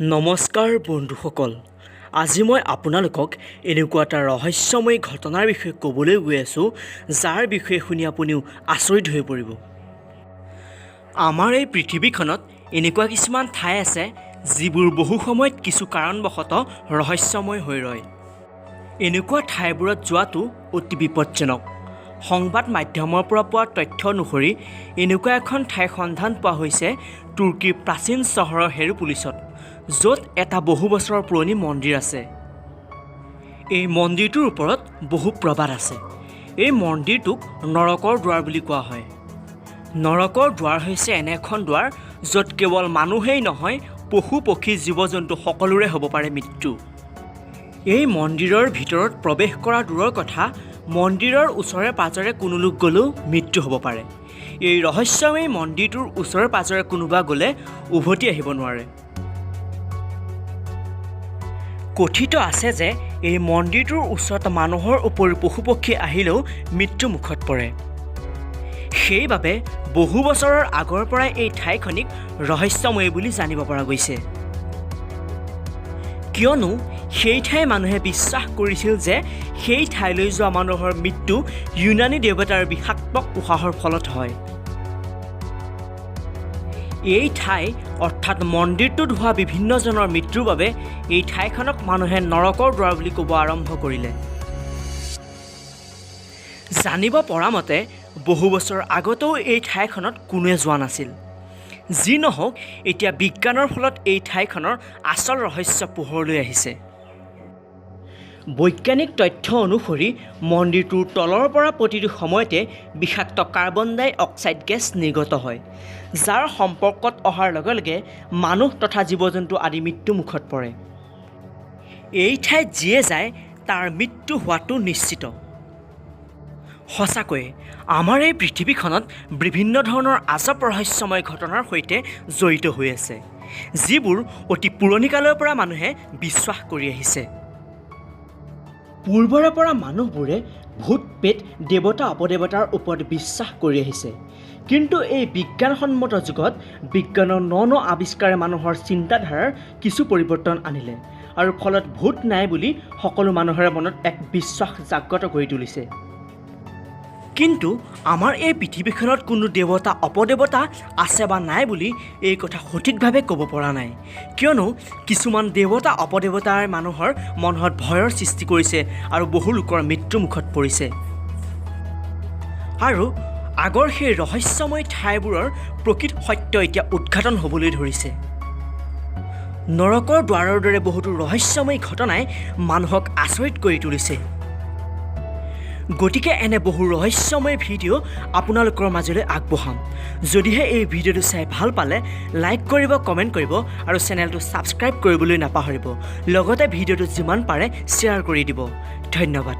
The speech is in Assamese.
নমস্কাৰ বন্ধুসকল, আজি মই আপোনালোকক এনেকুৱা এটা ৰহস্যময় ঘটনাৰ বিষয়ে ক'বলৈ গৈ আছোঁ, যাৰ বিষয়ে শুনি আপুনিও আচৰিত হৈ পৰিব। আমাৰ এই পৃথিৱীখনত এনেকুৱা কিছুমান ঠাই আছে, যিবোৰ বহু সময়ত কিছু কাৰণবশতঃ ৰহস্যময় হৈ ৰয়। এনেকুৱা ঠাইবোৰত যোৱাটো অতি বিপদজনক। সংবাদ মাধ্যমৰ পৰা পোৱা তথ্য অনুসৰি এনেকুৱা এখন ঠাইৰ সন্ধান পোৱা হৈছে তুৰ্কীৰ প্ৰাচীন চহৰৰ হেৰোপোলিছত, য'ত এটা বহু বছৰৰ পুৰণি মন্দিৰ আছে। এই মন্দিৰটোৰ ওপৰত বহু প্ৰবাদ আছে। এই মন্দিৰটোক নৰকৰ দুৱাৰ বুলি কোৱা হয়। নৰকৰ দুৱাৰ হৈছে এনে এখন দুৱাৰ য'ত কেৱল মানুহেই নহয়, পশু পক্ষী জীৱ জন্তু সকলোৰে হ'ব পাৰে মৃত্যু। এই মন্দিৰৰ ভিতৰত প্ৰৱেশ কৰা দূৰৰ কথা, মন্দিৰৰ ওচৰে পাজৰে কোনো লোক গ'লেও মৃত্যু হ'ব পাৰে। এই ৰহস্যময় মন্দিৰটোৰ ওচৰে পাজৰে কোনোবা গ'লে উভতি আহিব নোৱাৰে। কথিত আছে যে এই মন্দিৰটোৰ ওচৰত মানুহৰ উপৰিও পশু পক্ষী আহিলেও মৃত্যু মুখত পৰে। সেইবাবে বহু বছৰৰ আগৰ পৰাই এই ঠাইখনিক ৰহস্যময় বুলি জানিব পৰা গৈছে। কিয়নো সেই ঠাইৰ মানুহে বিশ্বাস কৰিছিল যে সেই ঠাইলৈ যোৱা মানুহৰ মৃত্যু ইউনানী দেৱতাৰ বিষাক্ত উশাহৰ ফলত হয়। এই ঠাই অৰ্থাৎ মন্দিৰটোত হোৱা বিভিন্নজনৰ মৃত্যুৰ বাবে এই ঠাইখনক মানুহে নৰকৰ দুৱাৰ বুলি ক'ব আৰম্ভ কৰিলে। জানিব পৰা মতে বহু বছৰ আগতেও এই ঠাইখনত কোনোৱে যোৱা নাছিল। যি নহওক, এতিয়া বিজ্ঞানৰ ফলত এই ঠাইখনৰ আচল ৰহস্য পোহৰলৈ আহিছে। বৈজ্ঞানিক তথ্য অনুসৰি মন্দিৰটোৰ তলৰ পৰা প্ৰতিটো সময়তে বিষাক্ত কাৰ্বন ডাই অক্সাইড গেছ নিৰ্গত হয়, যাৰ সম্পৰ্কত অহাৰ লগে লগে মানুহ তথা জীৱ জন্তু আদি মৃত্যুমুখত পৰে। এই ঠাইত যিয়ে যায় তাৰ মৃত্যু হোৱাটো নিশ্চিত। সঁচাকৈয়ে আমাৰ এই পৃথিৱীখনত বিভিন্ন ধৰণৰ আজব ৰহস্যময় ঘটনাৰ সৈতে জড়িত হৈ আছে, যিবোৰ অতি পুৰণি কালৰ পৰা মানুহে বিশ্বাস কৰি আহিছে। পূৰ্বৰে পৰা মানুহবোৰে ভূত প্ৰেত দেৱতা অপদেৱতাৰ ওপৰত বিশ্বাস কৰি আহিছে। কিন্তু এই বিজ্ঞানসন্মত যুগত বিজ্ঞানৰ ন আৱিষ্কাৰে মানুহৰ চিন্তাধাৰাৰ কিছু পৰিৱৰ্তন আনিলে, আৰু ফলত ভূত নাই বুলি সকলো মানুহৰে মনত এক বিশ্বাস জাগ্ৰত কৰি তুলিছে। কিন্তু আমাৰ এই পৃথিৱীখনত কোনো দেৱতা অপদেৱতা আছে বা নাই বুলি এই কথা সঠিকভাৱে ক'ব পৰা নাই। কিয়নো কিছুমান দেৱতা অপদেৱতাই মানুহৰ মনত ভয়ৰ সৃষ্টি কৰিছে আৰু বহু লোকৰ মৃত্যুমুখত পৰিছে। আৰু আগৰ সেই ৰহস্যময় ঠাইবোৰৰ প্ৰকৃত সত্য এতিয়া উদ্ঘাটন হ'বলৈ ধৰিছে। নৰকৰ দুৱাৰৰ দৰে বহুতো ৰহস্যময় ঘটনাই মানুহক আচৰিত কৰি তুলিছে। গতিকে এনে বহু ৰহস্যময় ভিডিঅ' আপোনালোকৰ মাজলৈ আগবঢ়াম। যদিহে এই ভিডিঅ'টো চাই ভাল পালে লাইক কৰিব, কমেণ্ট কৰিব আৰু চেনেলটো ছাবস্ক্ৰাইব কৰিবলৈ নাপাহৰিব। লগতে ভিডিঅ'টো যিমান পাৰে শ্বেয়াৰ কৰি দিব। ধন্যবাদ।